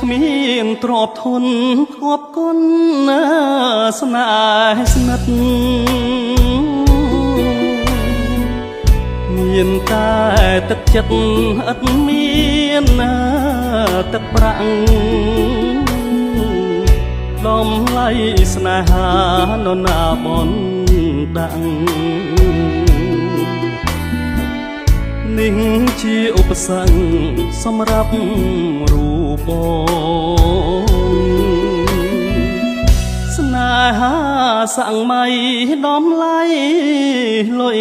គ្មានទ្រព្យធនខបគុណស្នេហ៍ស្និទ្ធមានតែទឹកចិត្តឥតមានទឹកប្រាក់ដំឡៃស្នេហានរណាបនដាក់នេះជាឧបសគ្គសម្រាប់រូបបងស្នេហាសាំងមៃដំឡៃលុយ